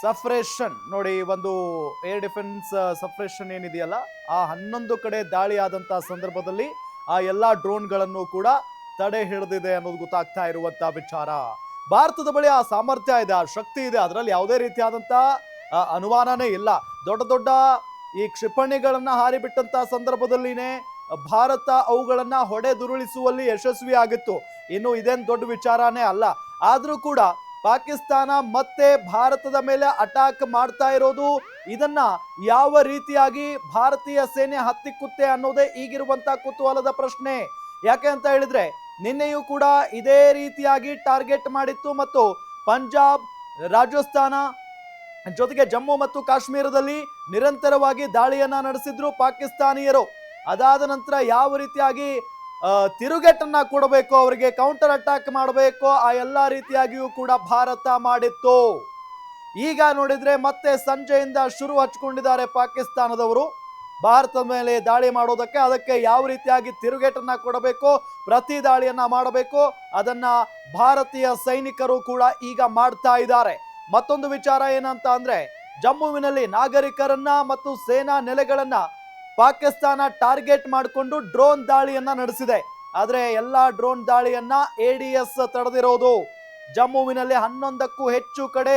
ಸಫ್ರೇಷನ್ ನೋಡಿ, ಒಂದು air defence ಸಫ್ರೇಷನ್ ಏನಿದೆಯಲ್ಲ, ಆ 11 ಕಡೆ ದಾಳಿ ಆದಂತಹ ಸಂದರ್ಭದಲ್ಲಿ ಆ ಎಲ್ಲಾ ಡ್ರೋನ್ಗಳನ್ನು ಕೂಡ ತಡೆ ಹಿಡಿದಿದೆ ಅನ್ನೋದು ಗೊತ್ತಾಗ್ತಾ ಇರುವಂತಹ ವಿಚಾರ. ಭಾರತದ ಬಳಿ ಆ ಸಾಮರ್ಥ್ಯ ಇದೆ, ಆ ಶಕ್ತಿ ಇದೆ, ಅದರಲ್ಲಿ ಯಾವುದೇ ರೀತಿಯಾದಂತಹ ಅನುಮಾನನೇ ಇಲ್ಲ. ದೊಡ್ಡ ದೊಡ್ಡ ಈ ಕ್ಷಿಪಣಿಗಳನ್ನ ಹಾರಿಬಿಟ್ಟಂತಹ ಸಂದರ್ಭದಲ್ಲಿನೇ ಭಾರತ ಅವುಗಳನ್ನ ಹೊಡೆದುರುಳಿಸುವಲ್ಲಿ ಯಶಸ್ವಿ ಆಗಿತ್ತು. ಇನ್ನು ಇದೇನು ದೊಡ್ಡ ವಿಚಾರನೇ ಅಲ್ಲ. ಆದ್ರೂ ಕೂಡ ಪಾಕಿಸ್ತಾನ ಮತ್ತೆ ಭಾರತದ ಮೇಲೆ ಅಟ್ಯಾಕ್ ಮಾಡ್ತಾ ಇರೋದು, ಇದನ್ನ ಯಾವ ರೀತಿಯಾಗಿ ಭಾರತೀಯ ಸೇನೆ ಹತ್ತಿಕ್ಕುತ್ತೆ ಅನ್ನೋದೇ ಈಗಿರುವಂತಹ ಕುತೂಹಲದ ಪ್ರಶ್ನೆ. ಯಾಕೆ ಅಂತ ಹೇಳಿದ್ರೆ, ನಿನ್ನೆಯೂ ಕೂಡ ಇದೇ ರೀತಿಯಾಗಿ ಟಾರ್ಗೆಟ್ ಮಾಡಿತ್ತು ಮತ್ತು ಪಂಜಾಬ್, ರಾಜಸ್ಥಾನ ಜೊತೆಗೆ ಜಮ್ಮು ಮತ್ತು ಕಾಶ್ಮೀರದಲ್ಲಿ ನಿರಂತರವಾಗಿ ದಾಳಿಯನ್ನ ನಡೆಸಿದ್ರು ಪಾಕಿಸ್ತಾನಿಯರು. ಅದಾದ ನಂತರ ಯಾವ ರೀತಿಯಾಗಿ ತಿರುಗೇಟನ್ನ ಕೊಡಬೇಕು, ಅವರಿಗೆ ಕೌಂಟರ್ ಅಟ್ಯಾಕ್ ಮಾಡಬೇಕು, ಆ ಎಲ್ಲಾ ರೀತಿಯಾಗಿಯೂ ಕೂಡ ಭಾರತ ಮಾಡಿತ್ತು. ಈಗ ನೋಡಿದ್ರೆ ಮತ್ತೆ ಸಂಜೆಯಿಂದ ಶುರು ಹಚ್ಕೊಂಡಿದ್ದಾರೆ ಪಾಕಿಸ್ತಾನದವರು ಭಾರತದ ಮೇಲೆ ದಾಳಿ ಮಾಡೋದಕ್ಕೆ. ಅದಕ್ಕೆ ಯಾವ ರೀತಿಯಾಗಿ ತಿರುಗೇಟನ್ನ ಕೊಡಬೇಕು, ಪ್ರತಿ ದಾಳಿಯನ್ನ ಮಾಡಬೇಕು, ಅದನ್ನ ಭಾರತೀಯ ಸೈನಿಕರು ಕೂಡ ಈಗ ಮಾಡ್ತಾ ಇದ್ದಾರೆ. ಮತ್ತೊಂದು ವಿಚಾರ ಏನಂತ ಅಂದ್ರೆ, ಜಮ್ಮುವಿನಲ್ಲಿ ನಾಗರಿಕರನ್ನ ಮತ್ತು ಸೇನಾ ನೆಲೆಗಳನ್ನ ಪಾಕಿಸ್ತಾನ ಟಾರ್ಗೆಟ್ ಮಾಡಿಕೊಂಡು ಡ್ರೋನ್ ದಾಳಿಯನ್ನ ನಡೆಸಿದೆ. ಆದ್ರೆ ಎಲ್ಲಾ ಡ್ರೋನ್ ದಾಳಿಯನ್ನ ADS ತಡೆದಿರೋದು. ಜಮ್ಮುವಿನಲ್ಲಿ 11ಕ್ಕೂ ಹೆಚ್ಚು ಕಡೆ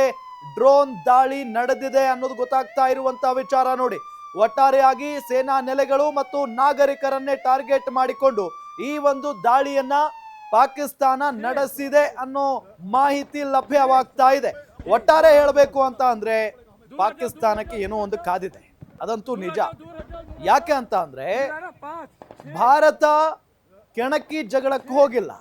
ಡ್ರೋನ್ ದಾಳಿ ನಡೆದಿದೆ ಅನ್ನೋದು ಗೊತ್ತಾಗ್ತಾ ಇರುವಂತಹ ವಿಚಾರ. ನೋಡಿ, ಒಟ್ಟಾರೆಯಾಗಿ ಸೇನಾ ನೆಲೆಗಳು ಮತ್ತು ನಾಗರಿಕರನ್ನೇ ಟಾರ್ಗೆಟ್ ಮಾಡಿಕೊಂಡು ಈ ಒಂದು ದಾಳಿಯನ್ನ ಪಾಕಿಸ್ತಾನ ನಡೆಸಿದೆ ಅನ್ನೋ ಮಾಹಿತಿ ಲಭ್ಯವಾಗ್ತಾ ಇದೆ. ಒಟ್ಟಾರೆ ಹೇಳಬೇಕು ಅಂತ ಅಂದ್ರೆ, ಪಾಕಿಸ್ತಾನಕ್ಕೆ ಏನೋ ಒಂದು ಕಾದಿದೆ, ಅದಂತೂ ನಿಜ. ಯಾಕೆ ಅಂತ ಅಂದ್ರೆ, ಭಾರತ ಕೆಣಕಿ ಜಗಳಕ್ಕೆ ಹೋಗಿಲ್ಲ.